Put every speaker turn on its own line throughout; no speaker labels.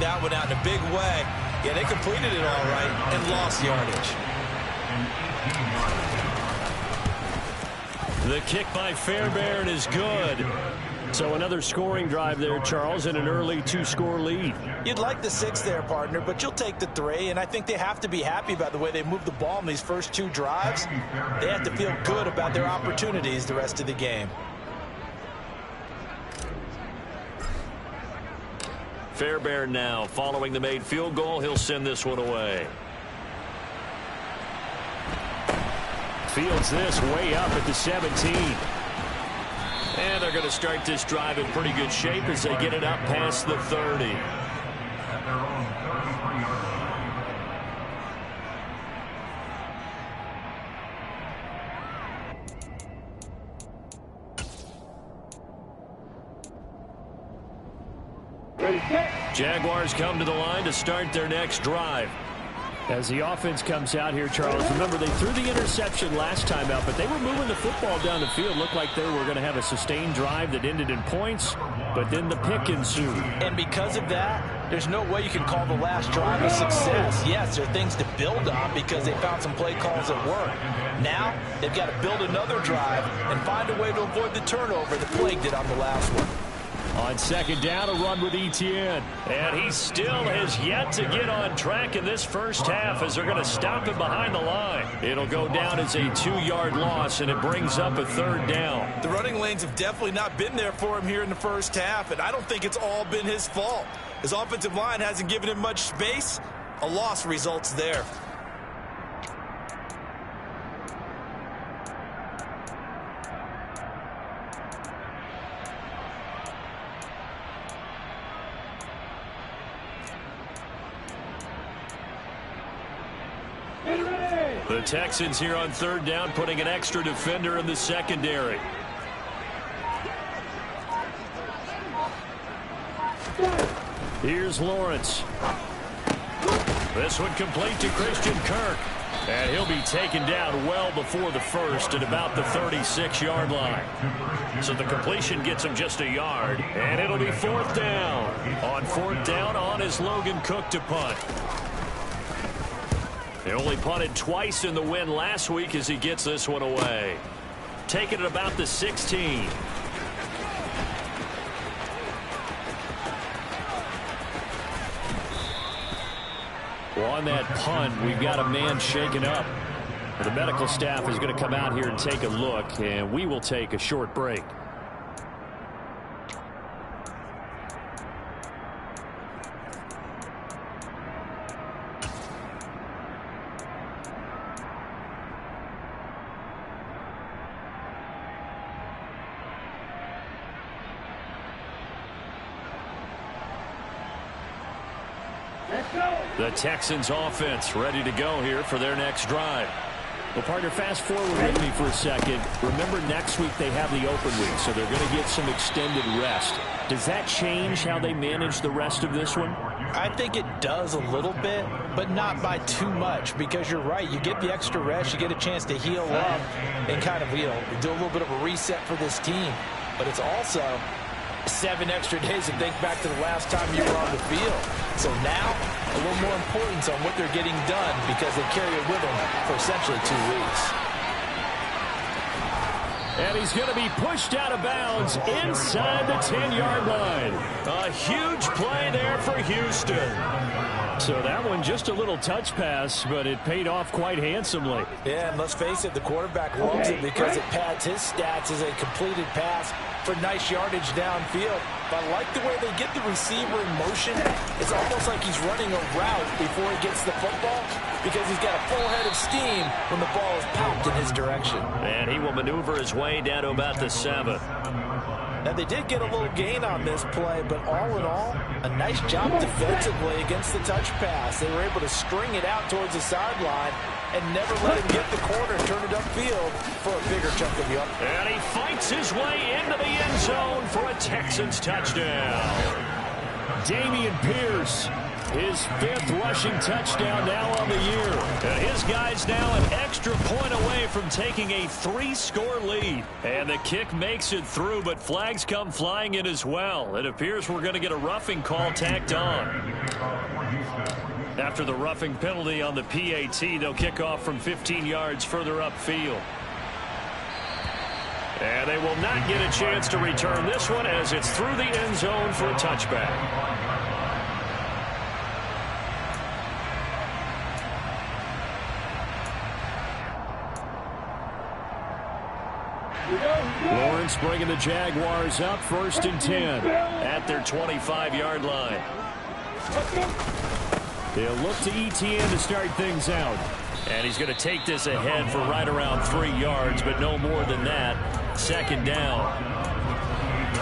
carried that one out in a big way. Yeah, they completed it all right and lost yardage.
The kick by Fairbairn is good. So another scoring drive there, Charles, and an early 2-score lead.
You'd like the 6 there, partner, but you'll take the 3, and I think they have to be happy about the way they moved the ball in these first 2 drives. They have to feel good about their opportunities the rest of the game.
Fairbairn now following the made field goal. He'll send this one away. Fields this way up at the 17. And they're going to start this drive in pretty good shape as they get it up past the 30. Jaguars come to the line to start their next drive. As the offense comes out here, Charles, remember they threw the interception last time out, but they were moving the football down the field. Looked like they were going to have a sustained drive that ended in points, but then the pick ensued.
And because of that, there's no way you can call the last drive a success. Yes, there are things to build on because they found some play calls that work. Now, they've got to build another drive and find a way to avoid the turnover that plagued it on the last one.
On second down, a run with Etienne. And he still has yet to get on track in this first half as they're going to stop him behind the line. It'll go down as a 2-yard loss, and it brings up a 3rd down.
The running lanes have definitely not been there for him here in the first half, and I don't think it's all been his fault. His offensive line hasn't given him much space. A loss results there.
The Texans here on 3rd down, putting an extra defender in the secondary. Here's Lawrence. This one complete to Christian Kirk. And he'll be taken down well before the first at about the 36-yard line. So the completion gets him just a yard. And it'll be 4th down. On 4th down, on is Logan Cook to punt. He only punted twice in the win last week as he gets this one away. Taking it about the 16. Well, on that punt, we've got a man shaken up. The medical staff is going to come out here and take a look, and we will take a short break. The Texans offense ready to go here for their next drive. Well, partner, fast forward with me for a second. Remember, next week they have the open week, so they're going to get some extended rest. Does that change how they manage the rest of this one?
I think it does a little bit, but not by too much, because you're right. You get the extra rest, you get a chance to heal up and kind of, do a little bit of a reset for this team. But it's also 7 extra days to think back to the last time you were on the field. So now, a little more importance on what they're getting done because they carry it with them for essentially 2 weeks.
And he's going to be pushed out of bounds inside the 10-yard line. A huge play there for Houston. So that one just a little touch pass, but it paid off quite handsomely.
Yeah, and let's face it, the quarterback loves it because it pads his stats as a completed pass for nice yardage downfield. But I like the way they get the receiver in motion. It's almost like he's running a route before he gets the football because he's got a full head of steam when the ball is popped in his direction.
And he will maneuver his way down to about the 7.
Now, they did get a little gain on this play, but all in all, a nice job defensively against the touch pass. They were able to string it out towards the sideline and never let him get the corner and turn it upfield for a bigger chunk of yard.
And he fights his way into the end zone for a Texans touchdown. Dameon Pierce, his 5th rushing touchdown now on the year. And his guy's now an extra point away from taking a 3-score lead. And the kick makes it through, but flags come flying in as well. It appears we're going to get a roughing call tacked on. After the roughing penalty on the PAT, they'll kick off from 15 yards further upfield. And they will not get a chance to return this one as it's through the end zone for a touchback. Lawrence bringing the Jaguars up 1st and 10 at their 25-yard line. They'll look to ETN to start things out. And he's going to take this ahead for right around 3 yards, but no more than that. 2nd down.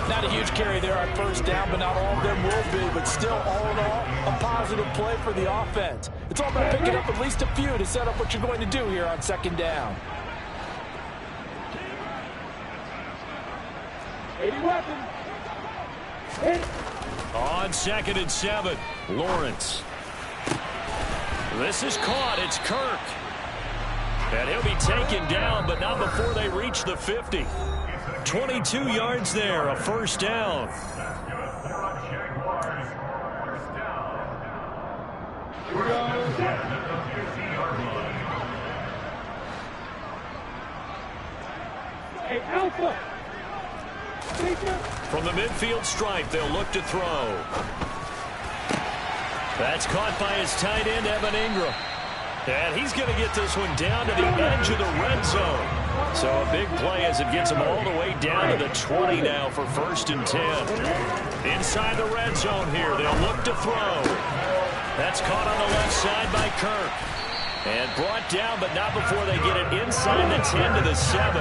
Not a huge carry there on 1st down, but not all of them will be. But still, all in all, a positive play for the offense. It's all about picking up at least a few to set up what you're going to do here on 2nd down.
80 weapons.
On 2nd and 7, Lawrence. This is caught. It's Kirk. And he'll be taken down, but not before they reach the 50. 22 yards there, a 1st down.
Hey, Alpha.
From the midfield stripe, they'll look to throw. That's caught by his tight end, Evan Ingram. And he's going to get this one down to the edge of the red zone. So a big play as it gets him all the way down to the 20 now for 1st and 10. Inside the red zone here, they'll look to throw. That's caught on the left side by Kirk. And brought down, but not before they get it inside the 10 to the 7.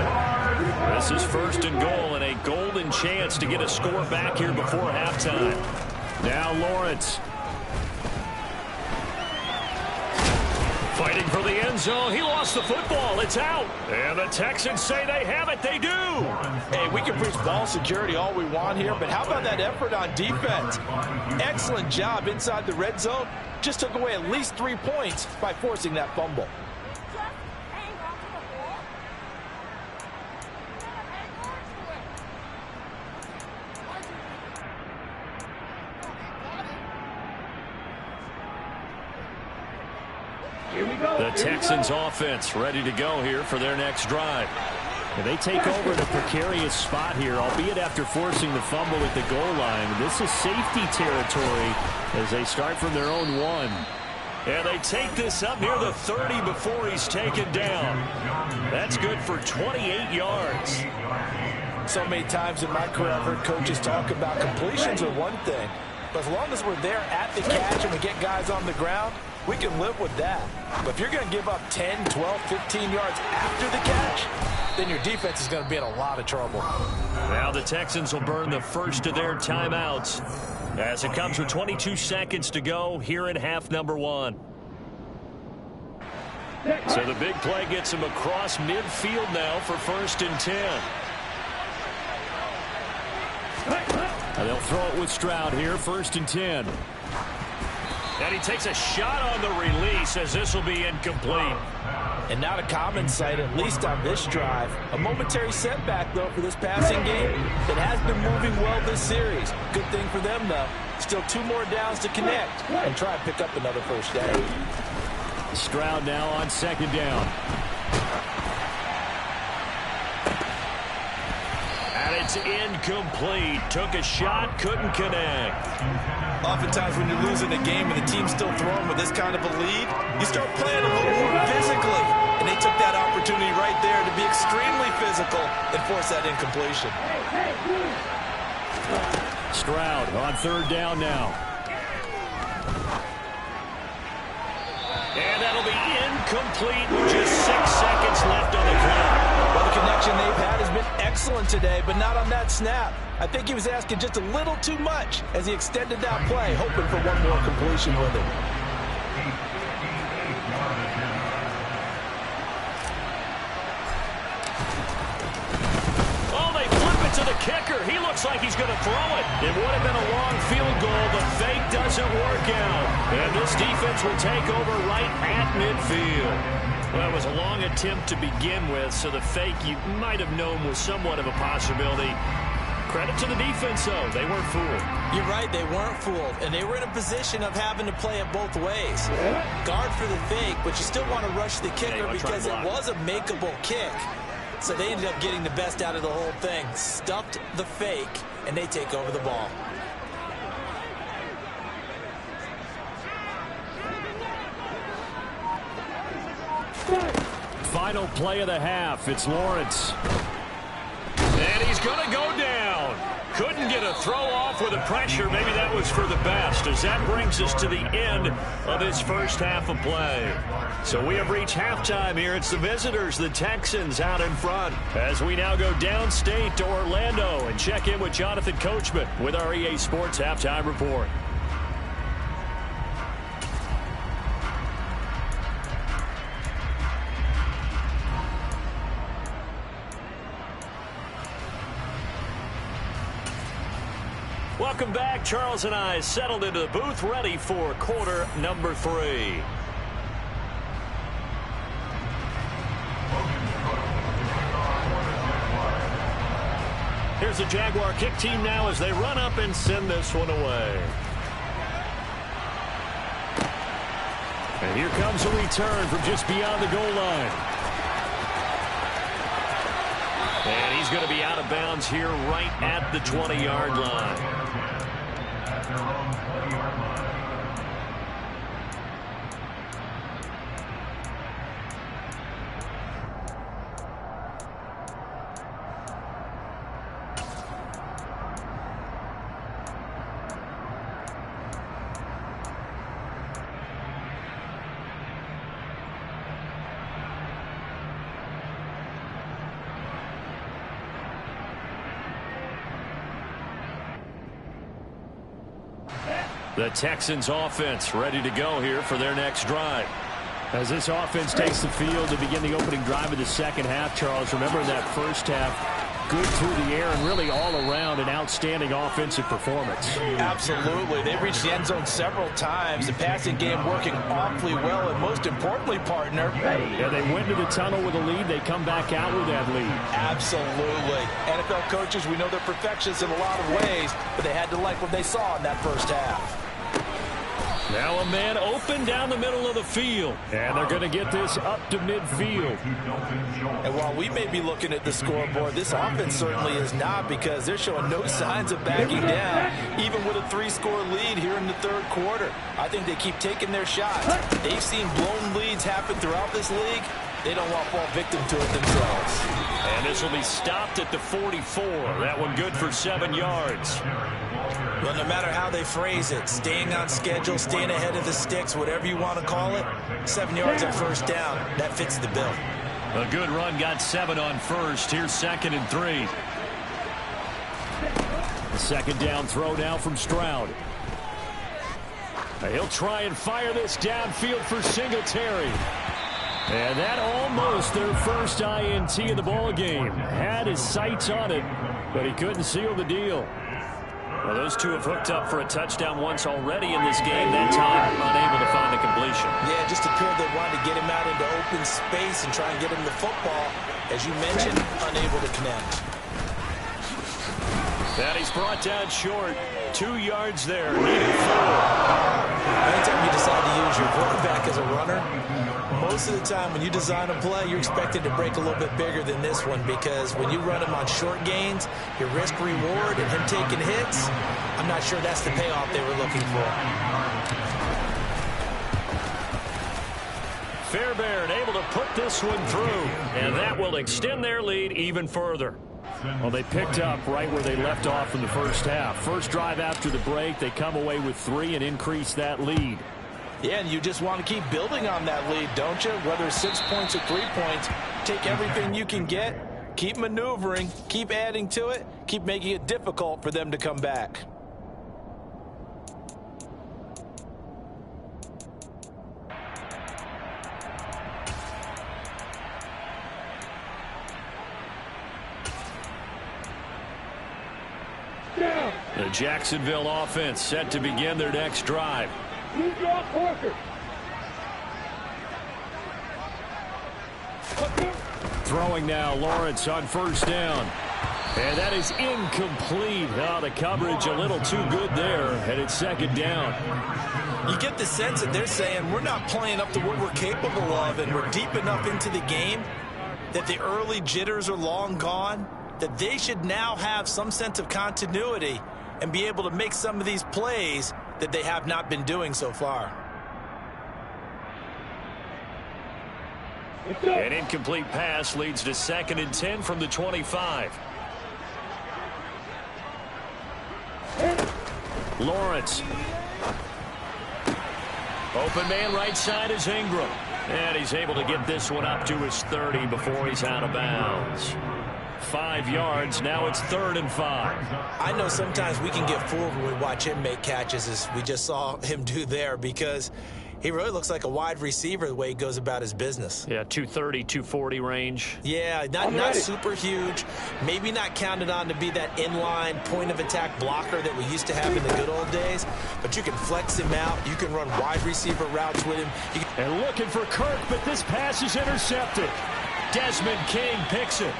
This is 1st and goal and a golden chance to get a score back here before halftime. Now Lawrence. Fighting for the end zone. He lost the football. It's out. And the Texans say they have it. They do.
Hey, we can preach ball security all we want here, but how about that effort on defense? Excellent job inside the red zone. Just took away at least 3 points by forcing that fumble.
The Texans offense ready to go here for their next drive. And they take over in a precarious spot here, albeit after forcing the fumble at the goal line. This is safety territory as they start from their own 1. And they take this up near the 30 before he's taken down. That's good for 28 yards.
So many times in my career I've heard coaches talk about completions are one thing, but as long as we're there at the catch and we get guys on the ground, we can live with that. But if you're going to give up 10, 12, 15 yards after the catch, then your defense is going to be in a lot of trouble.
Now the Texans will burn the first of their timeouts as it comes with 22 seconds to go here in half number 1. So the big play gets him across midfield now for 1st and 10. And they'll throw it with Stroud here, 1st and 10. And he takes a shot on the release as this will be incomplete.
And not a common sight, at least on this drive. A momentary setback, though, for this passing game that has been moving well this series. Good thing for them, though. Still 2 more downs to connect and try and pick up another 1st down.
Stroud now on 2nd down. And it's incomplete. Took a shot, couldn't connect.
Oftentimes when you're losing a game and the team's still throwing with this kind of a lead, you start playing a little more physically. And they took that opportunity right there to be extremely physical and force that incompletion.
Stroud on 3rd down now. And that'll be incomplete with just 6 seconds left on the clock.
Well, the connection they've had has been excellent today, but not on that snap. I think he was asking just a little too much as he extended that play, hoping for one more completion with it.
Oh, they flip it to the kicker. He looks like he's going to throw it. It would have been a long field goal. The fake doesn't work out. And this defense will take over right at midfield. Well, it was a long attempt to begin with, so the fake you might have known was somewhat of a possibility. Credit to the defense, though. They weren't fooled.
You're right, they weren't fooled, and they were in a position of having to play it both ways. Guard for the fake, but you still want to rush the kicker because it was a makeable kick. So they ended up getting the best out of the whole thing. Stuffed the fake, and they take over the ball.
Final play of the half. It's Lawrence. And he's going to go down. Couldn't get a throw off with the pressure. Maybe that was for the best, as that brings us to the end of this first half of play. So we have reached halftime here. It's the visitors, the Texans, out in front. As we now go downstate to Orlando and check in with Jonathan Coachman with our EA Sports Halftime Report. Welcome back. Charles and I settled into the booth, ready for quarter number 3. Here's the Jaguar kick team now as they run up and send this one away. And here comes a return from just beyond the goal line. And he's going to be out of bounds here right at the 20-yard line. The Texans offense ready to go here for their next drive. As this offense takes the field to begin the opening drive of the second half, Charles, remember that first half, good through the air and really all around an outstanding offensive performance.
Absolutely. They reached the end zone several times. The passing game working awfully well, and most importantly, partner.
Yeah, they went to the tunnel with a lead. They come back out with that lead.
Absolutely. NFL coaches, we know they're perfectionists in a lot of ways, but they had to like what they saw in that first half.
Now a man open down the middle of the field. And they're going to get this up to midfield.
And while we may be looking at the scoreboard, this offense certainly is not, because they're showing no signs of backing down, even with a 3-score lead here in the third quarter. I think they keep taking their shots. They've seen blown leads happen throughout this league. They don't want to fall victim to it themselves.
And this will be stopped at the 44. That one good for 7 yards.
Well, no matter how they phrase it, staying on schedule, staying ahead of the sticks, whatever you want to call it, 7 yards on first down, that fits the bill.
A good run, got 7 on first. Here's 2nd and 3. The second down throw now from Stroud. He'll try and fire this downfield for Singletary. And that almost their first INT of the ball game. Had his sights on it, but he couldn't seal the deal. Well, those two have hooked up for a touchdown once already in this game. That time, unable to find the completion.
Yeah, just appeared they wanted to get him out into open space and try and get him the football. As you mentioned, unable to connect.
And he's brought down short. 2 yards there. Needed 4.
Anytime you decide to use your quarterback as a runner, most of the time when you design a play, you're expected to break a little bit bigger than this one, because when you run him on short gains, your risk-reward and him taking hits, I'm not sure that's the payoff they were looking for.
Fairbairn able to put this one through, and that will extend their lead even further. Well, they picked up right where they left off in the first half. First drive after the break, they come away with 3 and increase that lead.
Yeah, and you just want to keep building on that lead, don't you? Whether it's 6 points or 3 points, take everything you can get, keep maneuvering, keep adding to it, keep making it difficult for them to come back.
The Jacksonville offense set to begin their next drive.
Parker.
Throwing now, Lawrence on first down. And that is incomplete. Oh, the coverage a little too good there, and it's second down.
You get the sense that they're saying we're not playing up to what we're capable of, and we're deep enough into the game that the early jitters are long gone, that they should now have some sense of continuity and be able to make some of these plays that they have not been doing so far.
An incomplete pass leads to 2nd and 10 from the 25. Lawrence. Open man right side is Ingram. And he's able to get this one up to his 30 before he's out of bounds. 5 yards. Now it's 3rd and 5.
I know sometimes we can get fooled when we watch him make catches, as we just saw him do there, because he really looks like a wide receiver the way he goes about his business.
Yeah, 230, 240 range.
Yeah, not super huge. Maybe not counted on to be that inline point-of-attack blocker that we used to have in the good old days. But you can flex him out. You can run wide receiver routes with him.
And looking for Kirk, but this pass is intercepted. Desmond King picks it.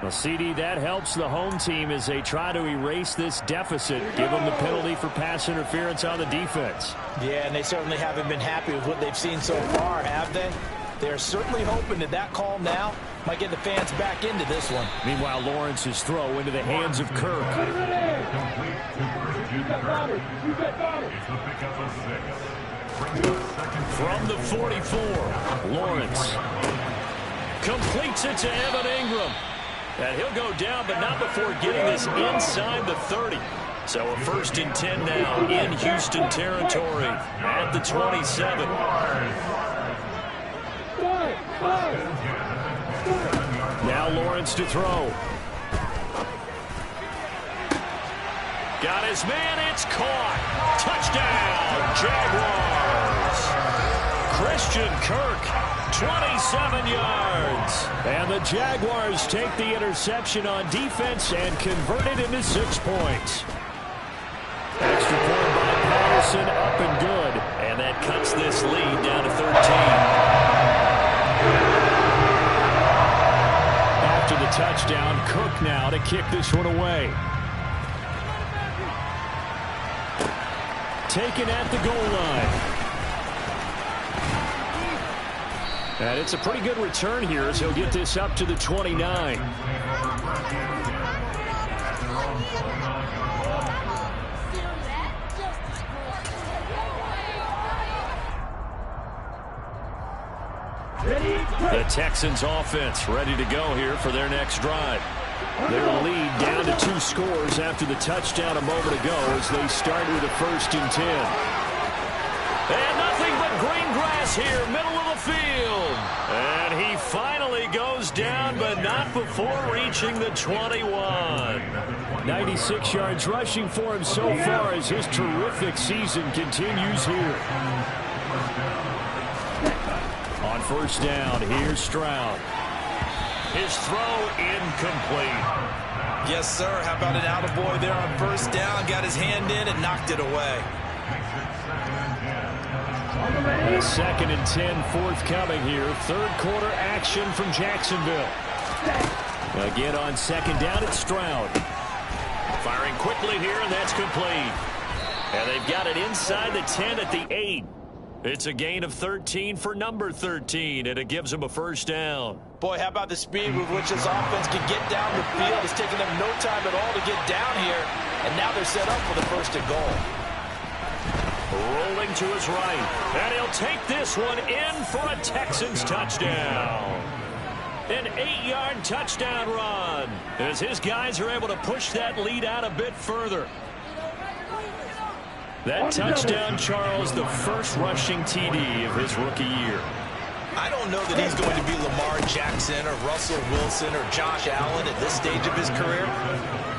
Well, CD, that helps the home team as they try to erase this deficit, give them the penalty for pass interference on the defense.
Yeah, and they certainly haven't been happy with what they've seen so far, have they? They're certainly hoping that that call now might get the fans back into this one.
Meanwhile, Lawrence's throw into the hands of Kirk. From the 44, Lawrence completes it to Evan Ingram. And he'll go down, but not before getting this inside the 30. So a 1st and 10 now in Houston territory at the 27. Now Lawrence to throw. Got his man, it's caught. Touchdown, Jaguars. Christian Kirk. 27 yards. And the Jaguars take the interception on defense and convert it into 6 points. Extra point by Patterson, up and good. And that cuts this lead down to 13. After the touchdown, Cook now to kick this one away. Taken at the goal line. And it's a pretty good return here as he'll get this up to the 29. The Texans offense ready to go here for their next drive. Their lead down to 2 scores after the touchdown a moment ago as they start with a 1st and 10. And nothing but green grass here, middle of the field. And he finally goes down, but not before reaching the 21. 96 yards rushing for him so far as his terrific season continues here. On 1st down, here's Stroud. His throw incomplete.
Yes, sir. How about an attaboy there on 1st down? Got his hand in and knocked it away.
A 2nd and 10 forthcoming here. 3rd quarter action from Jacksonville. Again on 2nd down, it's Stroud. Firing quickly here, and that's complete. And they've got it inside the 10 at the 8. It's a gain of 13 for number 13, and it gives them a 1st down.
Boy, how about the speed with which this offense can get down the field? It's taken them no time at all to get down here, and now they're set up for the 1st and goal.
Rolling to his right, and he'll take this one in for a Texans touchdown. An 8-yard touchdown run as his guys are able to push that lead out a bit further. That touchdown, Charles, the first rushing TD of his rookie year.
I don't know that he's going to be Lamar Jackson or Russell Wilson or Josh Allen at this stage of his career,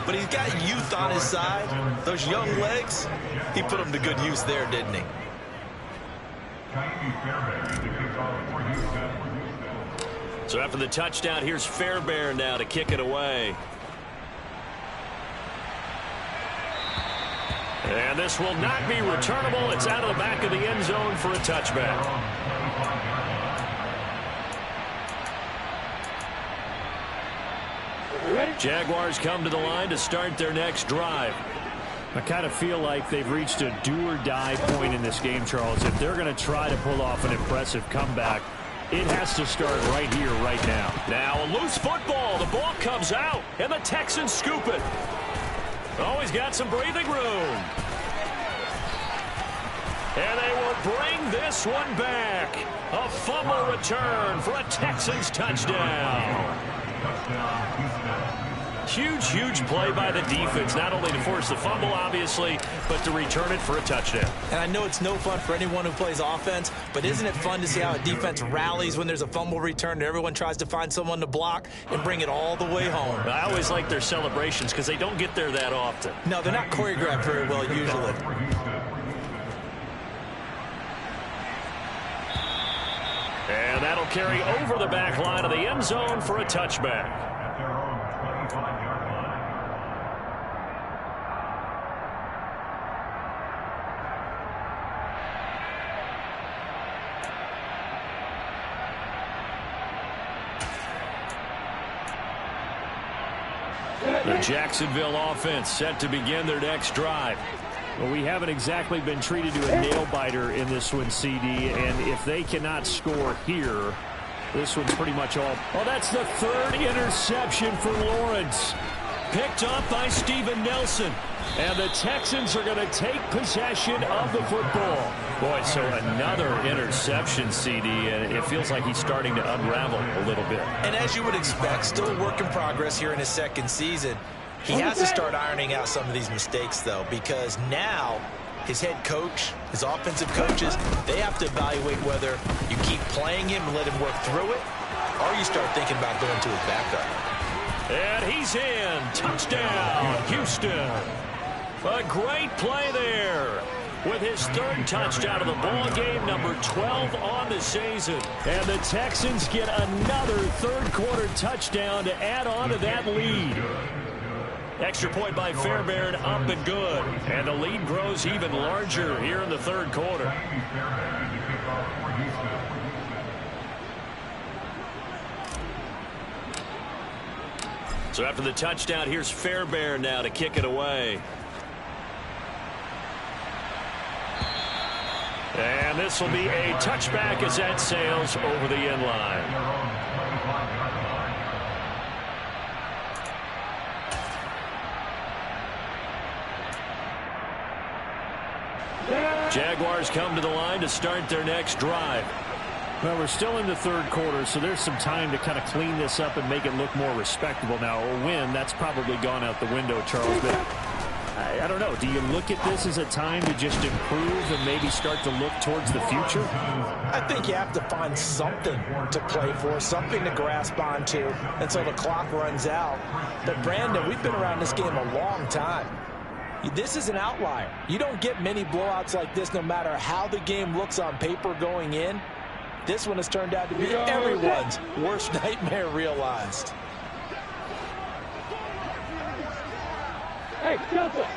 but he's got youth on his side. Those young legs, he put them to good use there, didn't he?
So after the touchdown, here's Fairbairn now to kick it away. And this will not be returnable. It's out of the back of the end zone for a touchback. Jaguars come to the line to start their next drive. I kind of feel like they've reached a do-or-die point in this game, Charles. If they're going to try to pull off an impressive comeback, it has to start right here, right now.
Now a loose football. The ball comes out, and the Texans scoop it. Oh, he's got some breathing room. And they will bring this one back. A fumble return for a Texans touchdown. Huge play by the defense, not only to force the fumble, obviously, but to return it for a touchdown.
And I know it's no fun for anyone who plays offense, but isn't it fun to see how a defense rallies when there's a fumble return and everyone tries to find someone to block and bring it all the way home?
I always like their celebrations because they don't get there that often.
No, they're not choreographed very well usually.
And that'll carry over the back line of the end zone for a touchback. The Jacksonville offense set to begin their next drive.
Well, we haven't exactly been treated to a nail-biter in this one, CD, and if they cannot score here, this one's pretty much all. Oh, that's the third interception for Lawrence.
Picked up by Steven Nelson.
And the Texans are going to take possession of the football.
Boy, so another interception, CD, and it feels like he's starting to unravel a little bit.
And as you would expect, still a work in progress here in his second season. He has to start ironing out some of these mistakes, though, because now his head coach, his offensive coaches, they have to evaluate whether you keep playing him and let him work through it, or you start thinking about going to his backup.
And he's in. Touchdown, Houston. A great play there with his third touchdown of the ball game, number 12 on the season.
And the Texans get another third-quarter touchdown to add on to that lead.
Extra point by Fairbairn, up and good. And the lead grows even larger here in the third quarter. So after the touchdown, here's Fairbairn now to kick it away. And this will be a touchback as that sails over the end line. Jaguars come to the line to start their next drive.
Well, we're still in the third quarter, so there's some time to kind of clean this up and make it look more respectable now. A win, that's probably gone out the window, Charles. But I don't know. Do you look at this as a time to just improve and maybe start to look towards the future?
I think you have to find something to play for, something to grasp onto until the clock runs out. But, Brandon, we've been around this game a long time. This is an outlier. You don't get many blowouts like this no matter how the game looks on paper going in. This one has turned out to be everyone's worst nightmare realized.
Hey, Delta.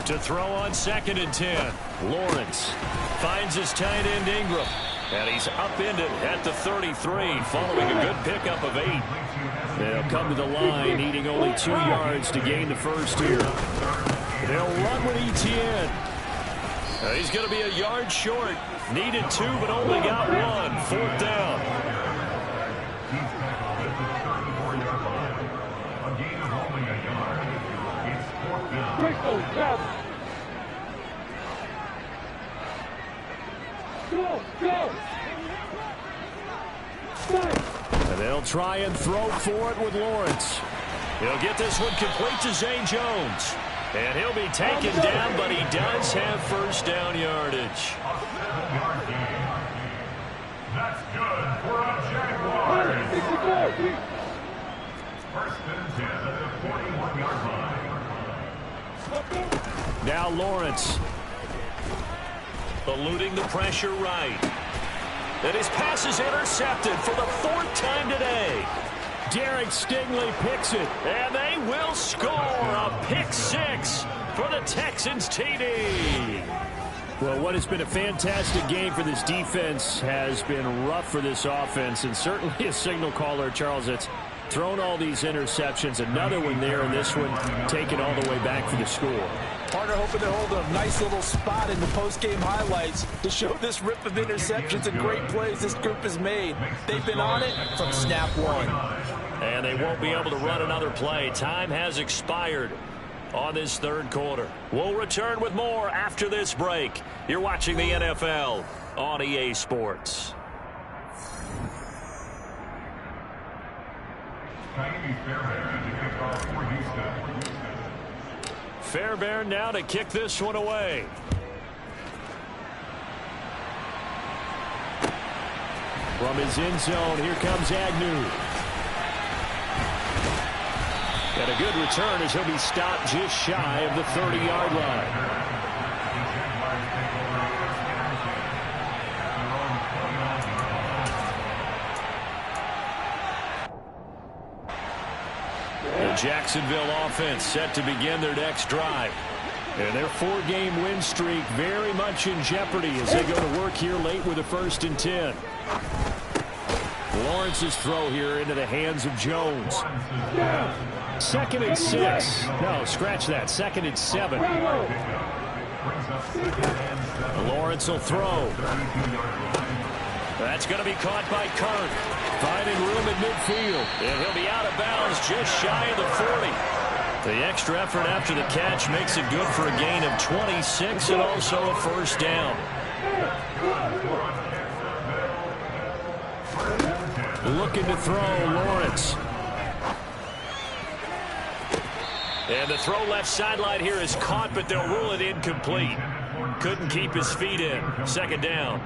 To throw on 2nd and 10. Lawrence finds his tight end Ingram. And he's upended at the 33 following a good pickup of 8.
They'll come to the line needing only 2 yards to gain the first here. They'll run with Etienne.
He's going to be a yard short. Needed 2, but only got 1. 4th down.
Go.
And they'll try and throw for it with Lawrence.
He'll get this one complete to Zay Jones. And he'll be taken down, but he does have first down yardage.
That's good for a Jaguar. First and 10 at the 41-yard line.
Now Lawrence eluding the pressure right. And his pass is intercepted for the 4th time today.
Derek Stingley picks it.
And they will score a pick-6 for the Texans TD.
Well, what has been a fantastic game for this defense has been rough for this offense, and certainly a signal caller, Charles, that's thrown all these interceptions. Another one there, and this one taken all the way back for the score.
Partner hoping to hold a nice little spot in the post-game highlights to show this rip of interceptions and great plays this group has made. They've been on it from snap one.
And they won't be able to run another play. Time has expired on this third quarter. We'll return with more after this break. You're watching the NFL on EA Sports. Fairbairn now to kick this one away.
From his end zone, here comes Agnew. And a good return as he'll be stopped just shy of the 30-yard line. The Jacksonville offense set to begin their next drive. And their 4-game win streak very much in jeopardy as they go to work here late with a 1st and 10. Lawrence's throw here into the hands of Jones. 2nd and 6. No, scratch that. 2nd and 7. Lawrence will throw.
That's going to be caught by Kirk.
Finding room at midfield.
And he'll be out of bounds just shy of the 40. The extra effort after the catch makes it good for a gain of 26 and also a 1st down.
Looking to throw, Lawrence.
And the throw left sideline here is caught, but they'll rule it incomplete. Couldn't keep his feet in. 2nd down.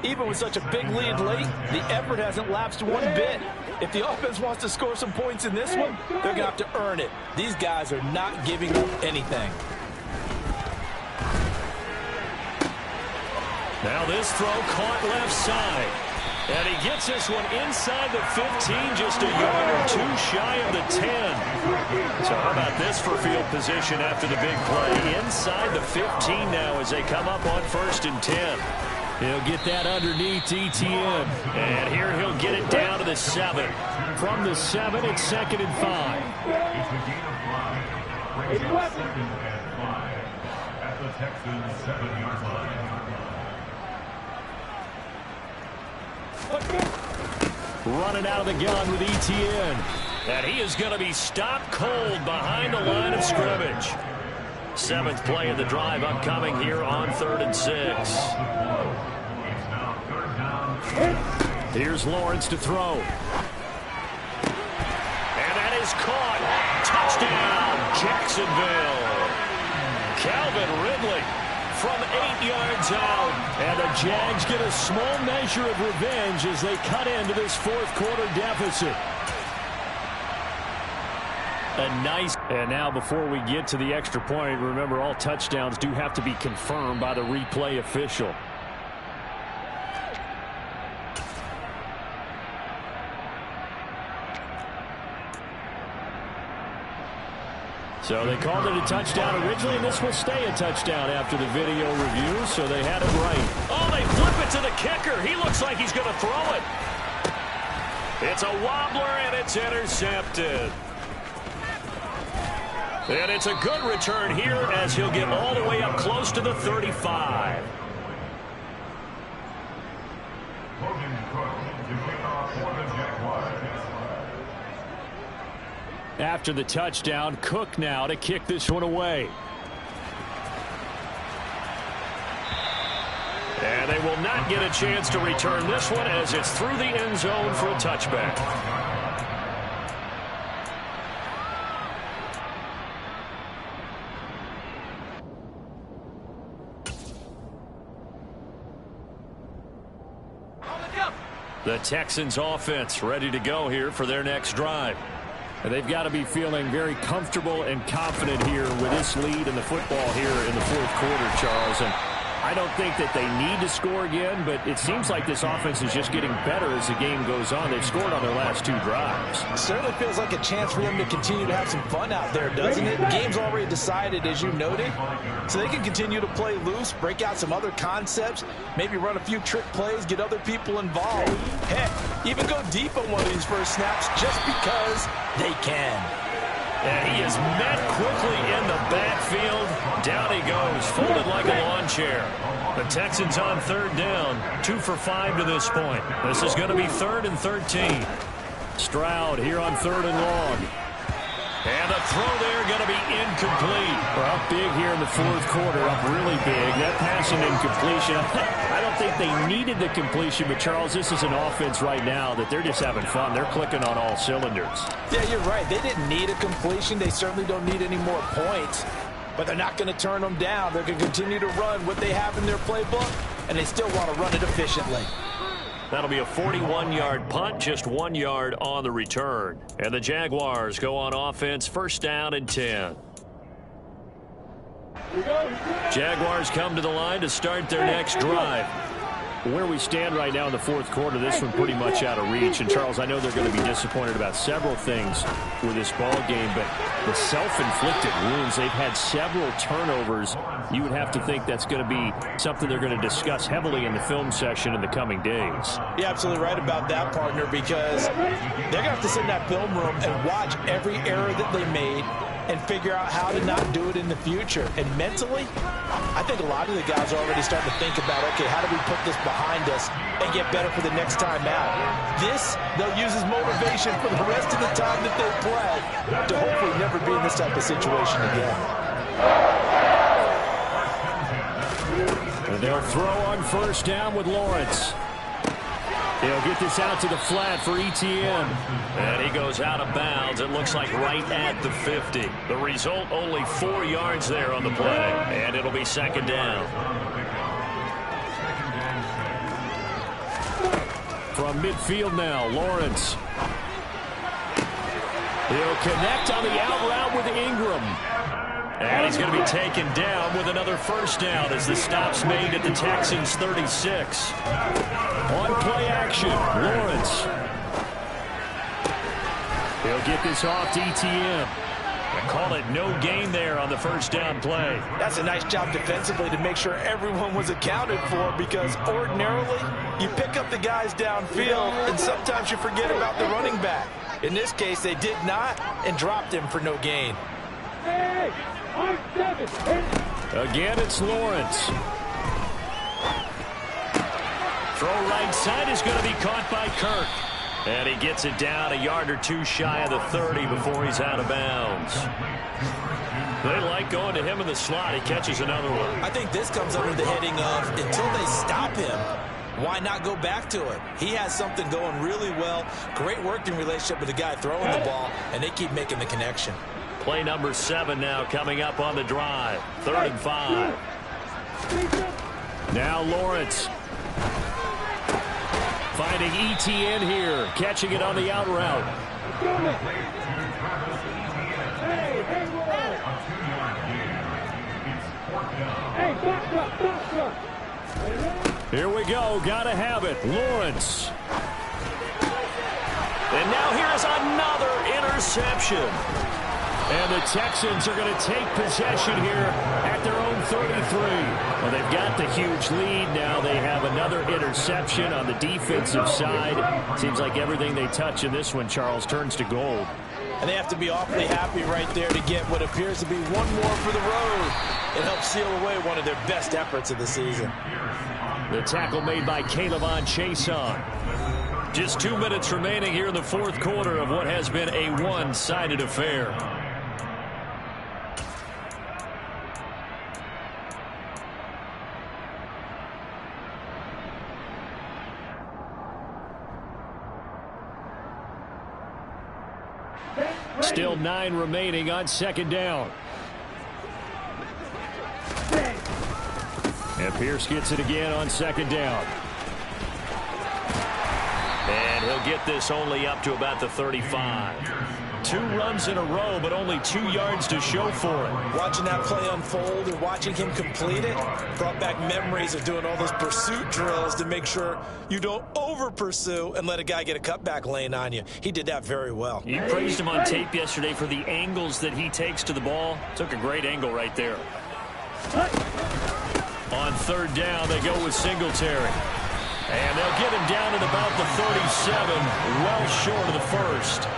Even with such a big lead late, the effort hasn't lapsed one bit. If the offense wants to score some points in this one, they're going to have to earn it. These guys are not giving up anything.
Now this throw caught left side. And he gets this one inside the 15, just a yard or 2 shy of the 10. So how about this for field position after the big play? Inside the 15 now as they come up on 1st and 10.
He'll get that underneath ETN.
And here he'll get it down to the 7.
From the 7, it's 2nd and 5.
It's 2nd and 5 at the Texans' 7-yard line.
Running out of the gun with ETN.
And he is going to be stopped cold behind the line of scrimmage. 7th play of the drive upcoming here on 3rd and 6.
Here's Lawrence to throw.
And that is caught. Touchdown, Jacksonville. Calvin Ridley from 8 yards out.
And the Jags get a small measure of revenge as they cut into this 4th quarter deficit. And now before we get to the extra point, remember all touchdowns do have to be confirmed by the replay official. So they called it a touchdown originally, and this will stay a touchdown after the video review, so they had it right.
Oh, they flip it to the kicker. He looks like he's going to throw it. It's a wobbler, and it's intercepted. And it's a good return here as he'll get all the way up close to the 35.
After the touchdown, Cook now to kick this one away.
And they will not get a chance to return this one as it's through the end zone for a touchback. The Texans offense ready to go here for their next drive.
And they've got to be feeling very comfortable and confident here with this lead in the football here in the 4th quarter, Charles. And I don't think that they need to score again, but it seems like this offense is just getting better as the game goes on. They've scored on their last 2 drives.
It certainly feels like a chance for them to continue to have some fun out there, doesn't it? Game's already decided, as you noted, so they can continue to play loose, break out some other concepts, maybe run a few trick plays, get other people involved. Heck, even go deep on one of these first snaps just because they can.
And he is met quickly in the backfield. Down he goes, folded like a lawn chair. The Texans on 3rd down, 2 for 5 to this point. This is going to be 3rd and 13.
Stroud here on 3rd and long.
And the throw there going to be incomplete.
We're up big here in the 4th quarter, up really big. That passing incompletion, I don't think they needed the completion, but Charles, this is an offense right now that they're just having fun. They're clicking on all cylinders.
Yeah, you're right. They didn't need a completion. They certainly don't need any more points, but they're not going to turn them down. They're going to continue to run what they have in their playbook, and they still want to run it efficiently.
That'll be a 41-yard punt, just 1 yard on the return. And the Jaguars go on offense, 1st down and 10. Jaguars come to the line to start their next drive.
Where we stand right now in the 4th quarter, this one pretty much out of reach. And, Charles, I know they're going to be disappointed about several things with this ball game, but the self-inflicted wounds, they've had several turnovers. You would have to think that's going to be something they're going to discuss heavily in the film session in the coming days.
You're absolutely right about that, partner, because they're going to have to sit in that film room and watch every error that they made and figure out how to not do it in the future. And mentally, I think a lot of the guys are already starting to think about, okay, how do we put this behind us and get better for the next time out? This, they'll use as motivation for the rest of the time that they play to hopefully never be in this type of situation again.
And they'll throw on 1st down with Lawrence. He'll get this out to the flat for ETN.
And he goes out of bounds. It looks like right at the 50. The result, only 4 yards there on the play. And it'll be 2nd down.
From midfield now, Lawrence. He'll connect on the out route with Ingram.
And he's going to be taken down with another 1st down as the stop's made at the Texans' 36.
On play action, Lawrence. He'll get this off to ETN.
And call it no gain there on the 1st down play.
That's a nice job defensively to make sure everyone was accounted for, because ordinarily you pick up the guys downfield and sometimes you forget about the running back. In this case, they did not and dropped him for no gain.
Again, it's Lawrence.
Throw right side is going to be caught by Kirk. And he gets it down a yard or 2 shy of the 30 before he's out of bounds. They like going to him in the slot. He catches another one.
I think this comes under the heading of, until they stop him, why not go back to it? He has something going really well. Great working relationship with the guy throwing the ball, and they keep making the connection.
Play number 7 now coming up on the drive. 3rd and 5.
Now Lawrence. Finding ETN here. Catching it on the out route. Here we go. Gotta have it. Lawrence.
And now here's another interception.
And the Texans are going to take possession here at their own 33. Well, they've got the huge lead. Now they have another interception on the defensive side. Seems like everything they touch in this one, Charles, turns to gold.
And they have to be awfully happy right there to get what appears to be one more for the road. It helps seal away one of their best efforts of the season.
The tackle made by Calebon Chason.
Just 2 minutes remaining here in the 4th quarter of what has been a one-sided affair.
Still 9 remaining on 2nd down. And Pierce gets it again on 2nd down.
And he'll get this only up to about the 35.
2 runs in a row, but only 2 yards to show for it.
Watching that play unfold and watching him complete it brought back memories of doing all those pursuit drills to make sure you don't over-pursue and let a guy get a cutback lane on you. He did that very well.
You praised him on tape yesterday for the angles that he takes to the ball. Took a great angle right there. On 3rd down, they go with Singletary. And they'll get him down at about the 37, well short of the first.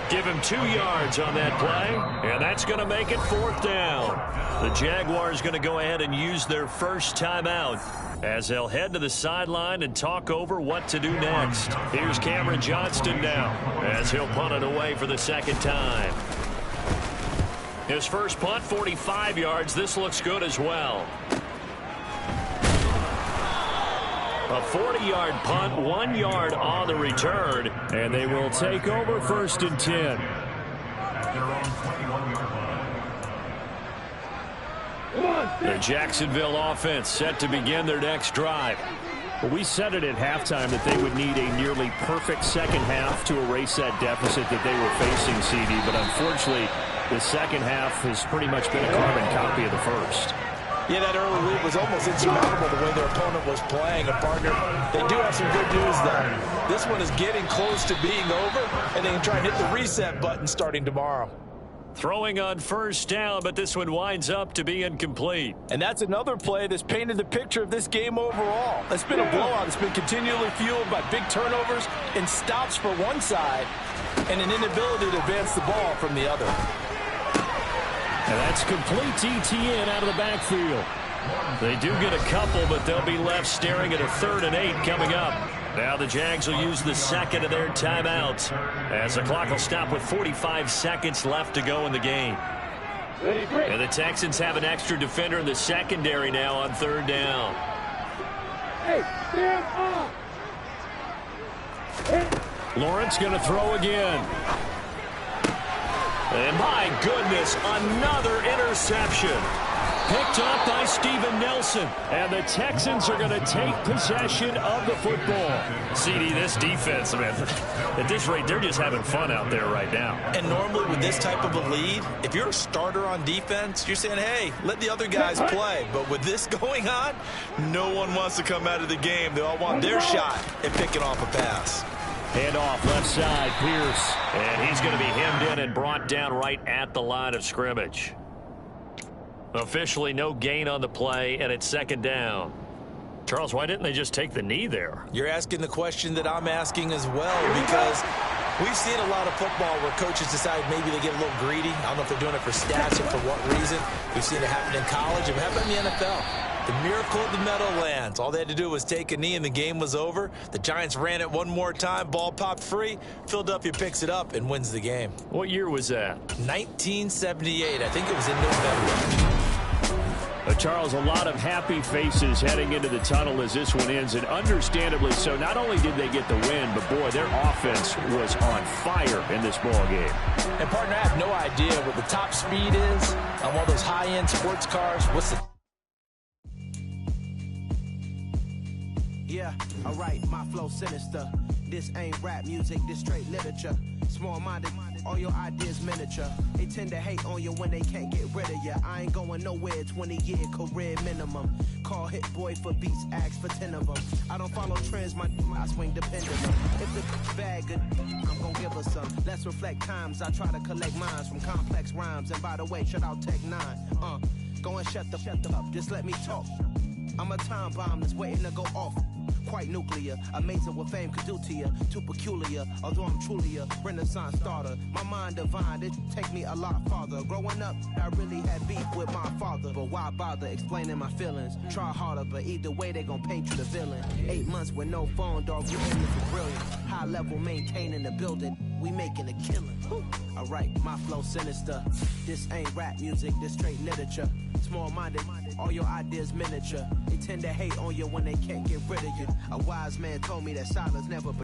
Give him 2 yards on that play, and that's going to make it 4th down. The Jaguars going to go ahead and use their first timeout as they'll head to the sideline and talk over what to do next. Here's Cameron Johnston now as he'll punt it away for the 2nd time. His first punt, 45 yards. This looks good as well. A 40-yard punt, 1 yard on the return, and they will take over 1st and 10. The Jacksonville offense set to begin their next drive. Well, we said it at halftime that they would need a nearly perfect second half to erase that deficit that they were facing, CD, but unfortunately, the second half has pretty much been a carbon copy of the first.
Yeah, that early lead was almost insurmountable the way their opponent was playing. A partner, they do have some good news, though. This one is getting close to being over, and they can try and hit the reset button starting tomorrow.
Throwing on 1st down, but this one winds up to be incomplete.
And that's another play that's painted the picture of this game overall. It's been a blowout. It's been continually fueled by big turnovers and stops for one side and an inability to advance the ball from the other.
And that's complete ETN out of the backfield. They do get a couple, but they'll be left staring at a 3rd and 8 coming up. Now the Jags will use the second of their timeouts as the clock will stop with 45 seconds left to go in the game. And the Texans have an extra defender in the secondary now on 3rd down.
Hey, stand up!
Lawrence going to throw again. And my goodness, another interception. Picked up by Steven Nelson. And the Texans are going to take possession of the football. CD, this defense, man, at this rate, they're just having fun out there right now.
And normally with this type of a lead, if you're a starter on defense, you're saying, hey, let the other guys play. But with this going on, no one wants to come out of the game. They all want their shot at picking off a pass.
Hand off left side, Pierce. And he's going to be hemmed in and brought down right at the line of scrimmage. Officially no gain on the play, and it's 2nd down. Charles, why didn't they just take the knee there?
You're asking the question that I'm asking as well, because we've seen a lot of football where coaches decide maybe they get a little greedy. I don't know if they're doing it for stats or for what reason. We've seen it happen in college. It happened in the NFL. The miracle of the Meadowlands. All they had to do was take a knee and the game was over. The Giants ran it one more time. Ball popped free. Philadelphia picks it up and wins the game.
What year was that?
1978. I think it was in November.
Charles, a lot of happy faces heading into the tunnel as this one ends, and understandably so. Not only did they get the win, but boy, their offense was on fire in this ball game.
And partner, I have no idea what the top speed is on one of those high-end sports cars. What's the...
Yeah, alright, my flow sinister. This ain't rap music, this straight literature. Small-minded, all your ideas miniature. They tend to hate on you when they can't get rid of you. I ain't going nowhere, 20-year career minimum. Call Hit Boy for beats, ask for 10 of them. I don't follow trends, I swing the pendulum. If the bag good, I'm gonna give her some. Let's reflect times, I try to collect minds from complex rhymes. And by the way, shut out Tech 9. Go and shut the up, just let me talk. I'm a time bomb that's waiting to go off. Quite nuclear, amazing what fame could do to you. Too peculiar, although I'm truly a renaissance starter. My mind divine, it take me a lot farther. Growing up, I really had beef with my father. But why bother explaining my feelings? Try harder, but either way they gon' paint you the villain. 8 months with no phone, dog, you aiming for brilliant. High level maintaining the building, we making a killing. Alright, my flow sinister. This ain't rap music, this straight literature. Small-minded, all your ideas miniature. They tend to hate on you when they can't get rid of you. A wise man told me that silence never